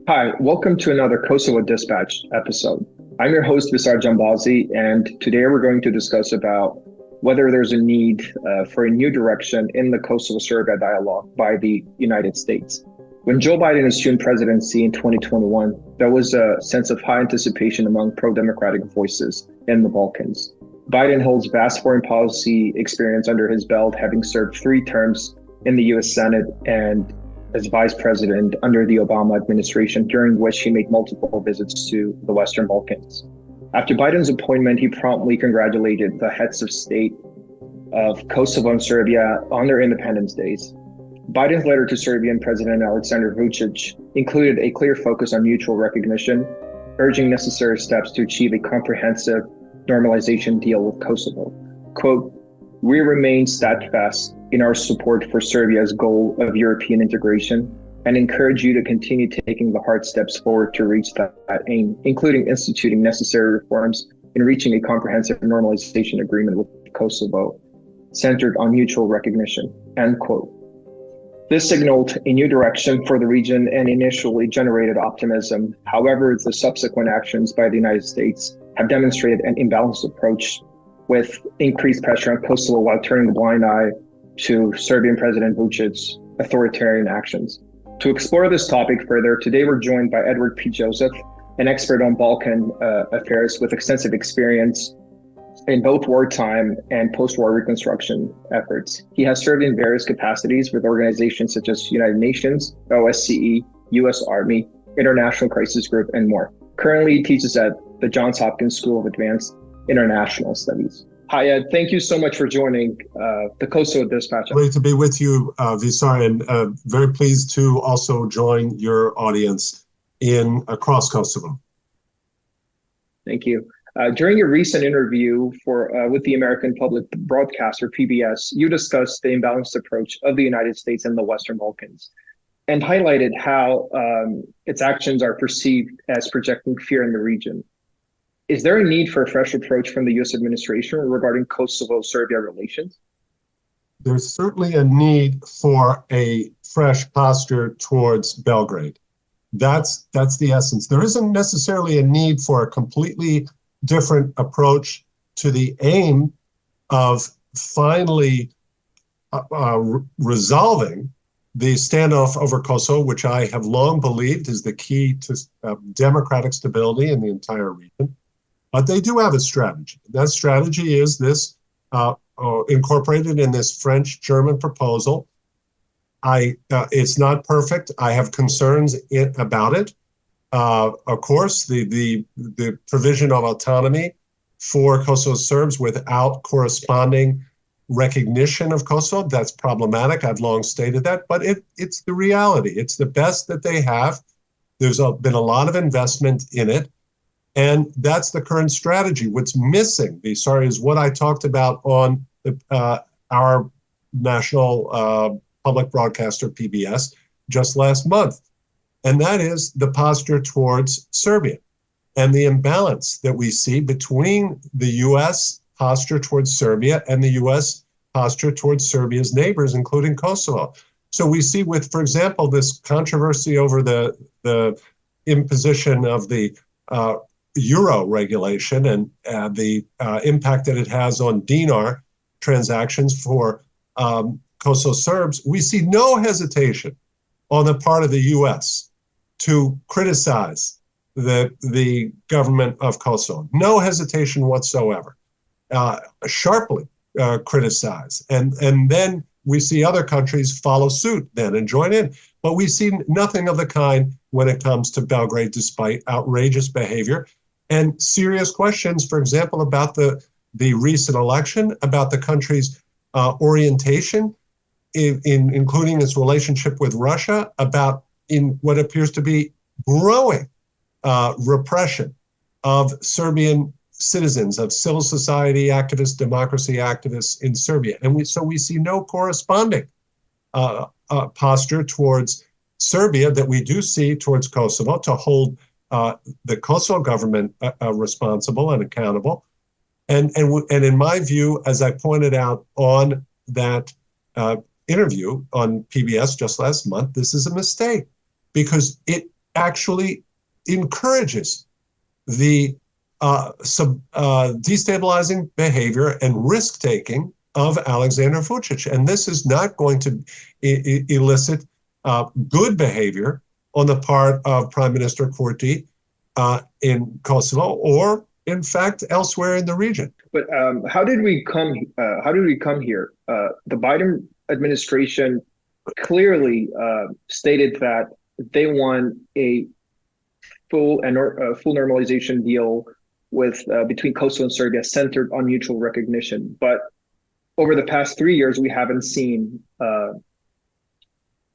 Hi, welcome to another Kosovo Dispatch episode. I'm your host, Visar Jambazi, and today we're going to discuss about whether there's a need for a new direction in the Kosovo-Serbia dialogue by the United States. When Joe Biden assumed presidency in 2021, there was a sense of high anticipation among pro-democratic voices in the Balkans. Biden holds vast foreign policy experience under his belt, having served 3 terms in the U.S. Senate and as vice president under the Obama administration, during which he made multiple visits to the Western Balkans. After Biden's appointment, he promptly congratulated the heads of state of Kosovo and Serbia on their independence days. Biden's letter to Serbian President Aleksandar Vučić included a clear focus on mutual recognition, urging necessary steps to achieve a comprehensive normalization deal with Kosovo. Quote, "We remain steadfast in our support for Serbia's goal of European integration and encourage you to continue taking the hard steps forward to reach that aim, including instituting necessary reforms and reaching a comprehensive normalization agreement with Kosovo centered on mutual recognition." End quote. This signaled a new direction for the region and initially generated optimism. However, the subsequent actions by the United States have demonstrated an imbalanced approach with increased pressure on Kosovo while turning a blind eye to Serbian President Vučić's authoritarian actions. To explore this topic further, today we're joined by Edward P. Joseph, an expert on Balkan affairs with extensive experience in both wartime and post-war reconstruction efforts. He has served in various capacities with organizations such as United Nations, OSCE, U.S. Army, International Crisis Group, and more. Currently, he teaches at the Johns Hopkins School of Advanced International Studies. Hi, Ed. Thank you so much for joining the Kosovo Dispatch. Great to be with you, Visar, and very pleased to also join your audience across Kosovo. Thank you. During your recent interview with the American Public Broadcaster, PBS, you discussed the imbalanced approach of the United States and the Western Balkans and highlighted how its actions are perceived as projecting fear in the region. Is there a need for a fresh approach from the U.S. administration regarding Kosovo-Serbia relations? There's certainly a need for a fresh posture towards Belgrade. That's the essence. There isn't necessarily a need for a completely different approach to the aim of finally resolving the standoff over Kosovo, which I have long believed is the key to democratic stability in the entire region. But they do have a strategy. That strategy is this incorporated in this French-German proposal. It's not perfect. I have concerns about it. Of course, the provision of autonomy for Kosovo Serbs without corresponding recognition of Kosovo, that's problematic. I've long stated that, but it's the reality. It's the best that they have. There's been a lot of investment in it. And that's the current strategy. What's missing, Visar, is what I talked about on our national public broadcaster, PBS, just last month. And that is the posture towards Serbia and the imbalance that we see between the U.S. posture towards Serbia and the U.S. posture towards Serbia's neighbors, including Kosovo. So we see with, for example, this controversy over the imposition of the Euro regulation and the impact that it has on dinar transactions for Kosovo Serbs, we see no hesitation on the part of the U.S. to criticize the government of Kosovo. No hesitation whatsoever. Sharply criticize. And then we see other countries follow suit then and join in. But we see nothing of the kind when it comes to Belgrade, despite outrageous behavior and serious questions, for example, about the recent election, about the country's orientation, including its relationship with Russia, about in what appears to be growing repression of Serbian citizens, of civil society activists, democracy activists in Serbia. And so we see no corresponding posture towards Serbia that we do see towards Kosovo to hold the Kosovo government responsible and accountable. And in my view, as I pointed out on that interview on PBS just last month, this is a mistake because it actually encourages the destabilizing behavior and risk-taking of Alexander Vučić. And this is not going to elicit good behavior on the part of Prime Minister Kurti in Kosovo or, in fact, elsewhere in the region. But how did we come? How did we come here? The Biden administration clearly stated that they want a full normalization deal with between Kosovo and Serbia, centered on mutual recognition. But over the past 3 years, we haven't seen the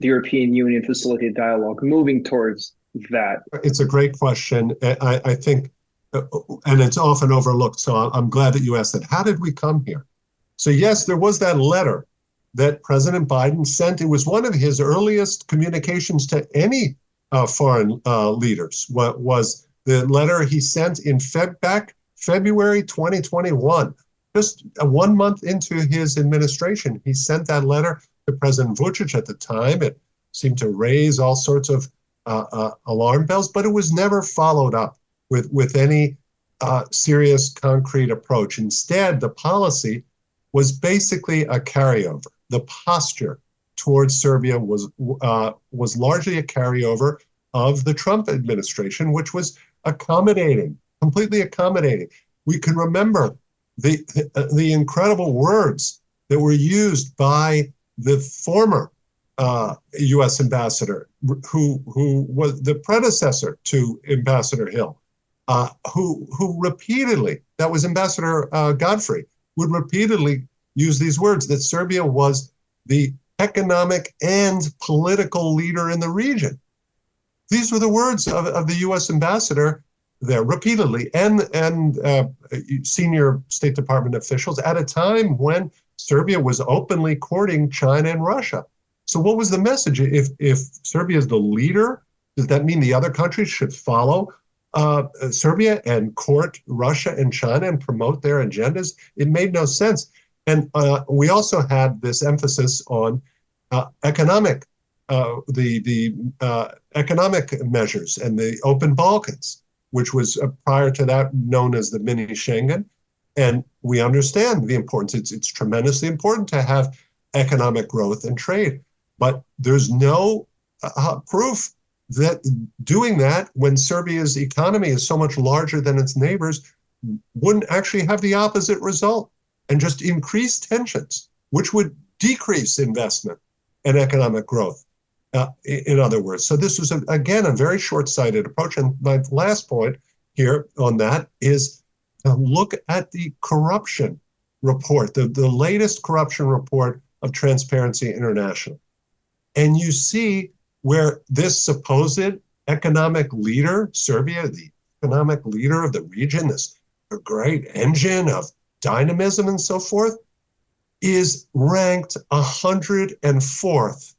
European Union facilitate dialogue moving towards that. It's a great question. I think, and it's often overlooked. So I'm glad that you asked that. How did we come here? So yes, there was that letter that President Biden sent. It was one of his earliest communications to any foreign leaders. What was the letter he sent in February 2021? Just 1 month into his administration, he sent that letter to President Vučić. At the time, it seemed to raise all sorts of alarm bells, but it was never followed up with any serious, concrete approach. Instead, the policy was basically a carryover. The posture towards Serbia was largely a carryover of the Trump administration, which was accommodating, completely accommodating. We can remember the incredible words that were used by the former U.S. ambassador, who was the predecessor to Ambassador Hill, who repeatedly, that was Ambassador Godfrey, would repeatedly use these words, that Serbia was the economic and political leader in the region. These were the words of the U.S. ambassador there repeatedly, and senior State Department officials at a time when Serbia was openly courting China and Russia. So what was the message? If Serbia is the leader, does that mean the other countries should follow Serbia and court Russia and China and promote their agendas? It made no sense. And we also had this emphasis on economic economic measures and the open Balkans, which was prior to that known as the mini Schengen. And we understand the importance. It's tremendously important to have economic growth and trade. But there's no proof that doing that when Serbia's economy is so much larger than its neighbors wouldn't actually have the opposite result and just increase tensions, which would decrease investment and economic growth, in other words. So this was, again, a very short-sighted approach. And my last point here on that is look at the corruption report, the latest corruption report of Transparency International. And you see where this supposed economic leader, Serbia, the economic leader of the region, this great engine of dynamism and so forth, is ranked 104th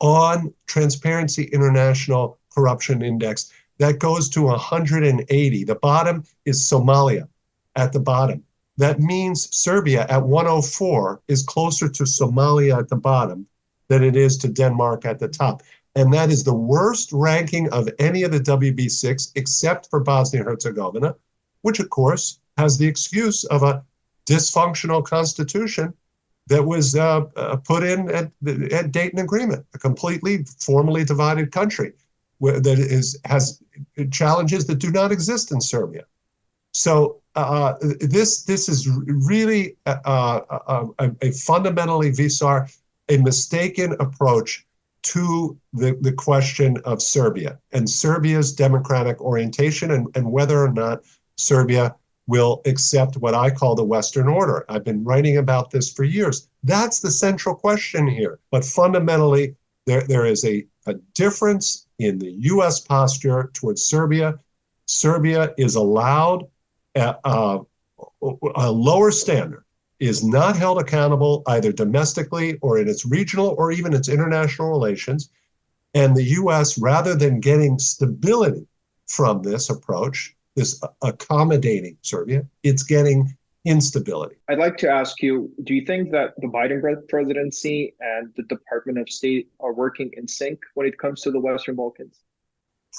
on Transparency International Corruption Index. That goes to 180. The bottom is Somalia at the bottom. That means Serbia at 104 is closer to Somalia at the bottom than it is to Denmark at the top. And that is the worst ranking of any of the WB6 except for Bosnia-Herzegovina, which of course has the excuse of a dysfunctional constitution that was put in at Dayton Agreement, a completely formally divided country that has challenges that do not exist in Serbia. So this is really a fundamentally, Visar, a mistaken approach to the question of Serbia and Serbia's democratic orientation and whether or not Serbia will accept what I call the Western order. I've been writing about this for years. That's the central question here. But fundamentally, there is a difference in the U.S. posture towards Serbia. Serbia is allowed a lower standard, is not held accountable either domestically or in its regional or even its international relations. And the U.S., rather than getting stability from this approach, this accommodating Serbia, it's getting instability. I'd like to ask you, do you think that the Biden presidency and the Department of State are working in sync when it comes to the Western Balkans?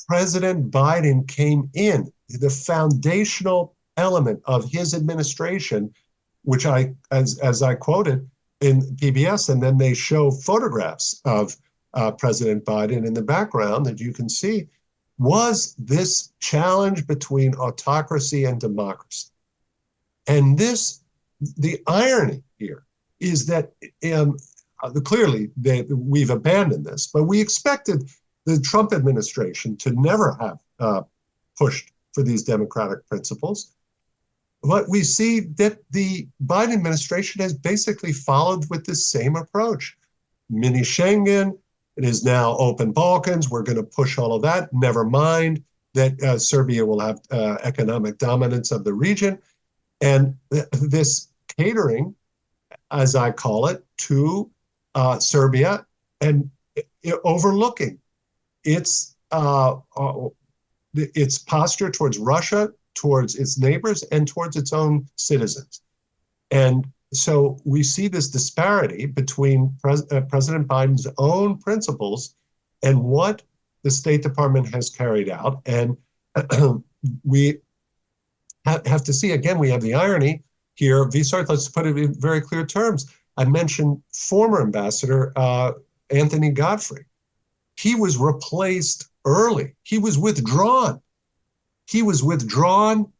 President Biden came in. The foundational element of his administration, which as I quoted in PBS, and then they show photographs of President Biden in the background that you can see, was this challenge between autocracy and democracy. And the irony here is that clearly we've abandoned this, but we expected the Trump administration to never have pushed for these democratic principles. But we see that the Biden administration has basically followed with the same approach. Mini Schengen, it is now open Balkans. We're going to push all of that. Never mind that Serbia will have economic dominance of the region. And this catering, as I call it, to Serbia and overlooking its posture towards Russia, towards its neighbors, and towards its own citizens. And so we see this disparity between President Biden's own principles and what the State Department has carried out. And we have to see, again, we have the irony here. Visart, let's put it in very clear terms. I mentioned former Ambassador Anthony Godfrey. He was replaced early. He was withdrawn. He was withdrawn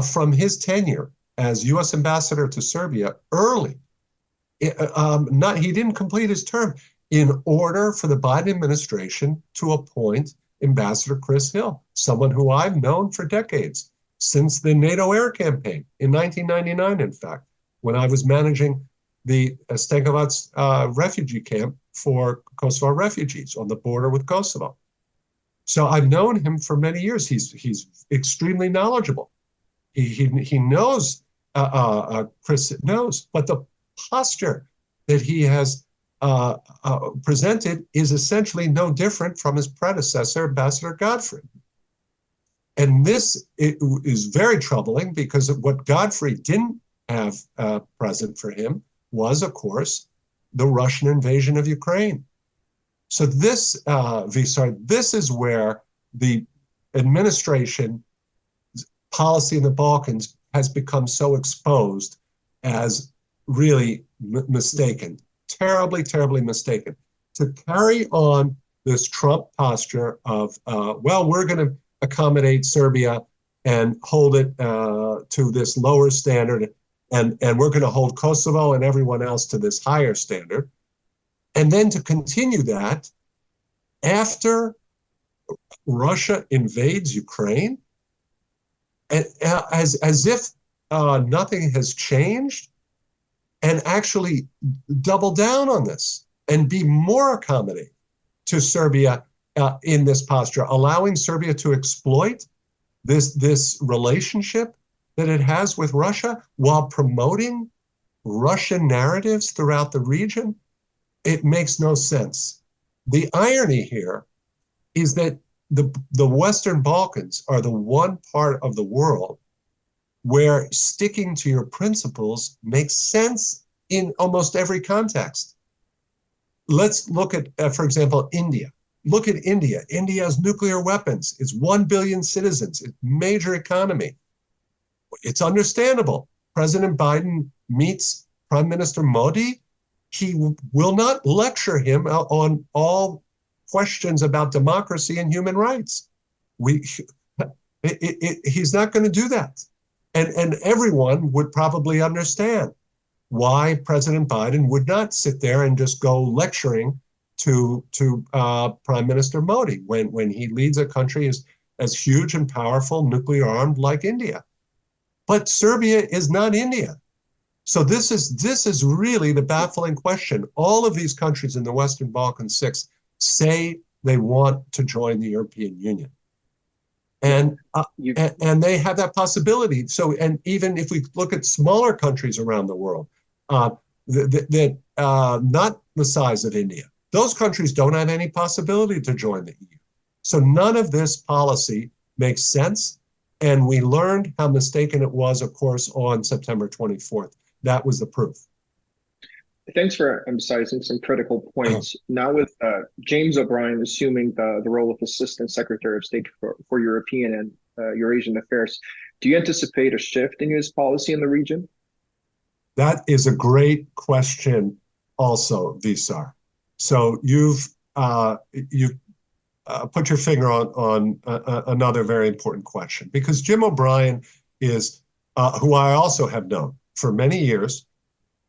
from his tenure as U.S. Ambassador to Serbia early. He didn't complete his term in order for the Biden administration to appoint Ambassador Chris Hill, someone who I've known for decades, since the NATO air campaign in 1999, in fact, when I was managing the Stankovac refugee camp for Kosovo refugees on the border with Kosovo. So I've known him for many years. He's extremely knowledgeable. He knows, Chris knows, but the posture that he has presented is essentially no different from his predecessor, Ambassador Godfrey. And this is very troubling because what Godfrey didn't have present for him was, of course, the Russian invasion of Ukraine. So this, Visar, this is where the administration policy in the Balkans has become so exposed as really mistaken, terribly, terribly mistaken. To carry on this Trump posture of, well, we're going to accommodate Serbia and hold it to this lower standard, and we're going to hold Kosovo and everyone else to this higher standard. And then to continue that after Russia invades Ukraine, as if nothing has changed, and actually double down on this and be more accommodating to Serbia in this posture, allowing Serbia to exploit this relationship that it has with Russia while promoting Russian narratives throughout the region. It makes no sense. The irony here is that the Western Balkans are the one part of the world where sticking to your principles makes sense in almost every context. Let's look at, for example, India. Look at India. India has nuclear weapons. It's 1 billion citizens. It's a major economy. It's understandable. President Biden meets Prime Minister Modi. He will not lecture him on all questions about democracy and human rights. He's not going to do that. And everyone would probably understand why President Biden would not sit there and just go lecturing to Prime Minister Modi when he leads a country as huge and powerful, nuclear armed like India. But Serbia is not India. So this is really the baffling question. All of these countries in the Western Balkans 6 say they want to join the European Union. And they have that possibility. So, and even if we look at smaller countries around the world, not the size of India, those countries don't have any possibility to join the EU. So none of this policy makes sense. And we learned how mistaken it was, of course, on September 24th. That was the proof. Thanks for emphasizing some critical points. Now, with James O'Brien assuming the role of Assistant Secretary of State for European and Eurasian Affairs, do you anticipate a shift in U.S. policy in the region? That is a great question, also, Visar. So you've put your finger on another very important question, because Jim O'Brien is, who I also have known for many years,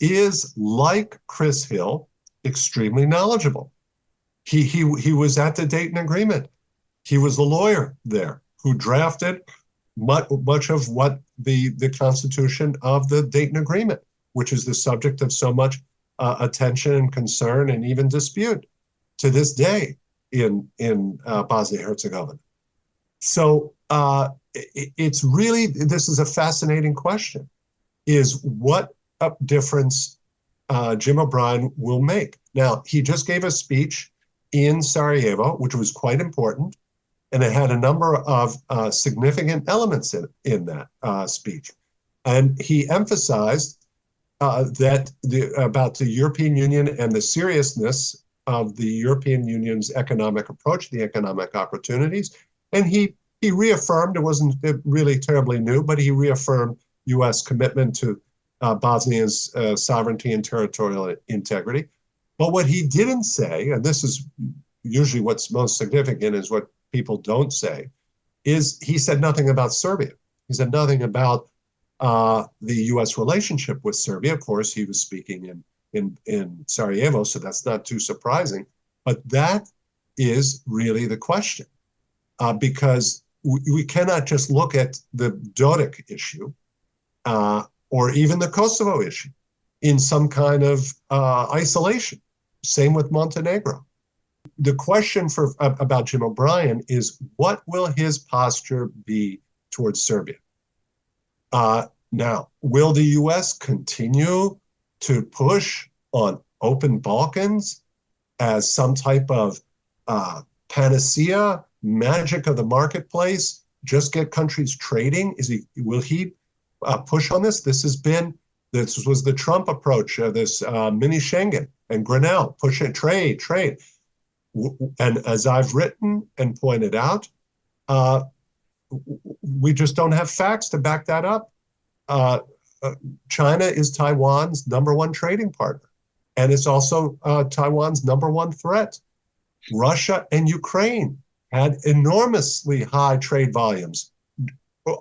is, like Chris Hill, extremely knowledgeable. He was at the Dayton Agreement. He was the lawyer there who drafted much of what the Constitution of the Dayton Agreement, which is the subject of so much attention and concern and even dispute to this day in Bosnia-Herzegovina. So it's really, this is a fascinating question, is what difference Jim O'Brien will make. Now, he just gave a speech in Sarajevo, which was quite important, and it had a number of significant elements in that speech. And he emphasized that about the European Union and the seriousness of the European Union's economic approach, the economic opportunities. And he reaffirmed, it wasn't really terribly new, but he reaffirmed U.S. commitment to Bosnia's sovereignty and territorial integrity. But what he didn't say, and this is usually what's most significant, is what people don't say, is he said nothing about Serbia. He said nothing about the U.S. relationship with Serbia. Of course, he was speaking in Sarajevo, so that's not too surprising. But that is really the question, because we cannot just look at the Dodik issue or even the Kosovo issue in some kind of isolation. Same with Montenegro. The question about Jim O'Brien is, what will his posture be towards Serbia? Now, will the U.S. continue to push on open Balkans as some type of panacea, magic of the marketplace, just get countries trading? Will he push on this? This was the Trump approach, this mini Schengen and Grenell, push it, trade. And as I've written and pointed out, we just don't have facts to back that up. China is Taiwan's #1 trading partner, and it's also Taiwan's #1 threat. Russia and Ukraine had enormously high trade volumes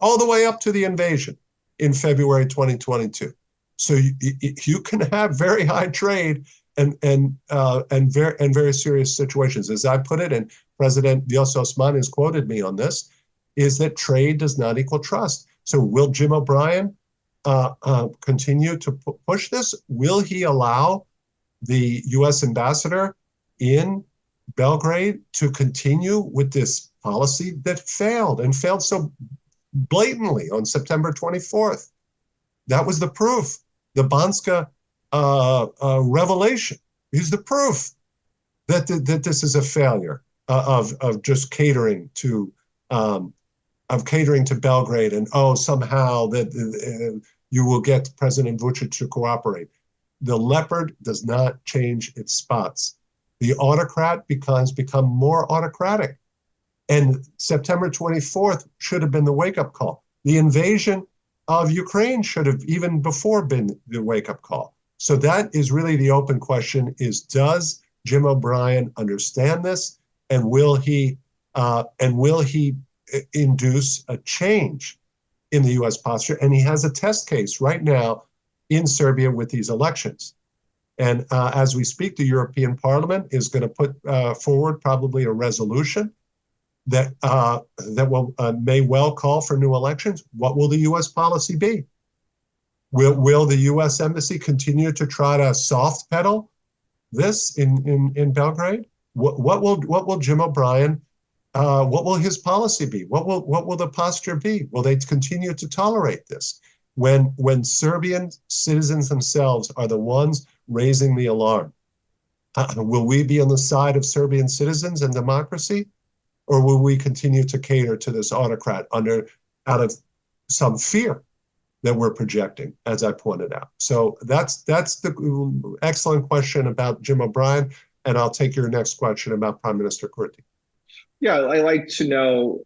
all the way up to the invasion in February 2022. So you can have very high trade and very serious situations. As I put it, and President Vjosa Osmani has quoted me on this, is that trade does not equal trust. So will Jim O'Brien continue to push this? Will he allow the U.S. ambassador in Belgrade to continue with this policy that failed so blatantly on September 24th? That was the proof. The Banska revelation is the proof that this is a failure of just catering to Belgrade, and somehow that you will get President Vučić to cooperate. The leopard does not change its spots. The autocrat become more autocratic. And September 24th should have been the wake-up call. The invasion of Ukraine should have even before been the wake-up call. So that is really the open question, is does Jim O'Brien understand this, and will he induce a change in the U.S. posture? And he has a test case right now in Serbia with these elections. And as we speak, the European Parliament is going to put forward probably a resolution that may well call for new elections. What will the U.S. policy be? Will the U.S. Embassy continue to try to soft pedal this in Belgrade? What will Jim O'Brien? What will his policy be? What will the posture be? Will they continue to tolerate this when Serbian citizens themselves are the ones raising the alarm? Will we be on the side of Serbian citizens and democracy, or will we continue to cater to this autocrat out of some fear that we're projecting, as I pointed out. So that's the excellent question about Jim O'Brien, and I'll take your next question about Prime Minister Kurti. Yeah, I like to know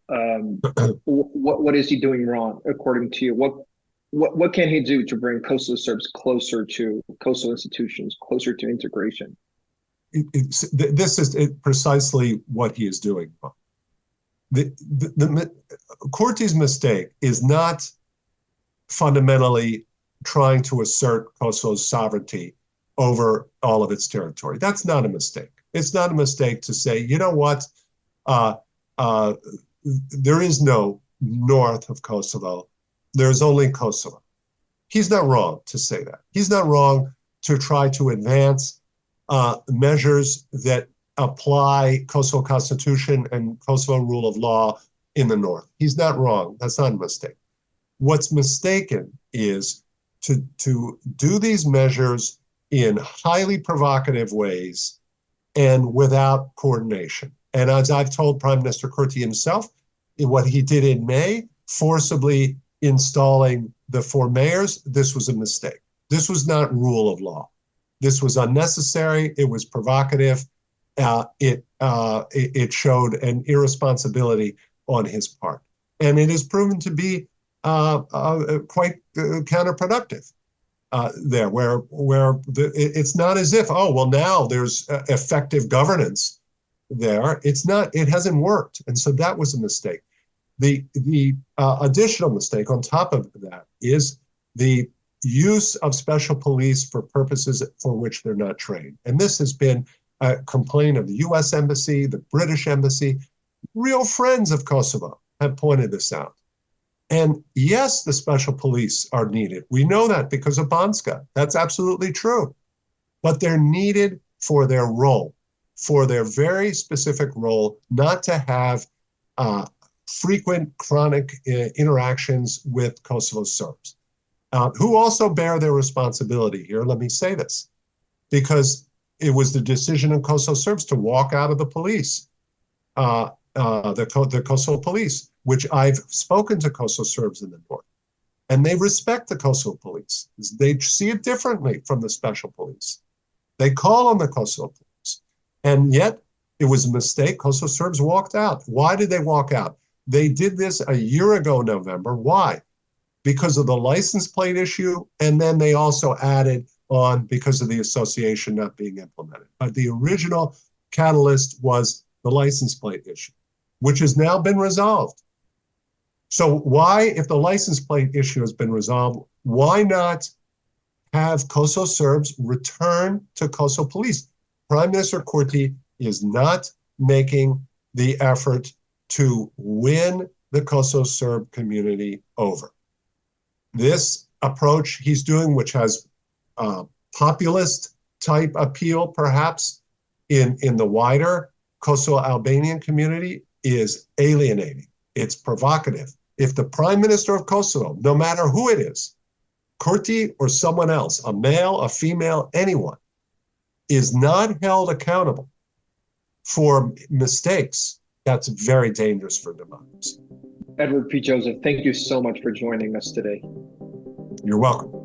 what is he doing wrong according to you? What can he do to bring Kosovo Serbs closer to Kosovo institutions, closer to integration? This is precisely what he is doing. Kurti's mistake is not fundamentally trying to assert Kosovo's sovereignty over all of its territory. That's not a mistake. It's not a mistake to say, you know what, there is no north of Kosovo. There's only Kosovo. He's not wrong to say that. He's not wrong to try to advance measures that apply Kosovo Constitution and Kosovo rule of law in the north. He's not wrong. That's not a mistake. What's mistaken is to do these measures in highly provocative ways and without coordination. And as I've told Prime Minister Kurti himself, in what he did in May, forcibly installing the 4 mayors, this was a mistake. This was not rule of law. This was unnecessary. It was provocative. It showed an irresponsibility on his part. And it has proven to be quite counterproductive there, where it's not as if, oh, well, now there's effective governance there. It's not, it hasn't worked. And so that was a mistake. The additional mistake on top of that is the use of special police for purposes for which they're not trained. And this has been a complaint of the U.S. Embassy, the British Embassy. Real friends of Kosovo have pointed this out. And yes, the special police are needed. We know that because of Banska. That's absolutely true. But they're needed for their role, for their very specific role, not to have frequent chronic interactions with Kosovo Serbs, who also bear their responsibility here. Let me say this, because it was the decision of Kosovo Serbs to walk out of the police, the Kosovo police, which I've spoken to Kosovo Serbs in the north, and they respect the Kosovo police. They see it differently from the special police. They call on the Kosovo police, and yet it was a mistake. Kosovo Serbs walked out. Why did they walk out? They did this a year ago, November. Why? Because of the license plate issue, and then they also added on because of the association not being implemented. But the original catalyst was the license plate issue, which has now been resolved. So why, if the license plate issue has been resolved, why not have Kosovo Serbs return to Kosovo police? Prime Minister Kurti is not making the effort to win the Kosovo Serb community over. This approach he's doing, which has populist type appeal perhaps in the wider Kosovo Albanian community, is alienating. It's provocative. If the Prime Minister of Kosovo, no matter who it is, Kurti or someone else, a male, a female, anyone, is not held accountable for mistakes, that's very dangerous for democracy. Edward P. Joseph, thank you so much for joining us today. You're welcome.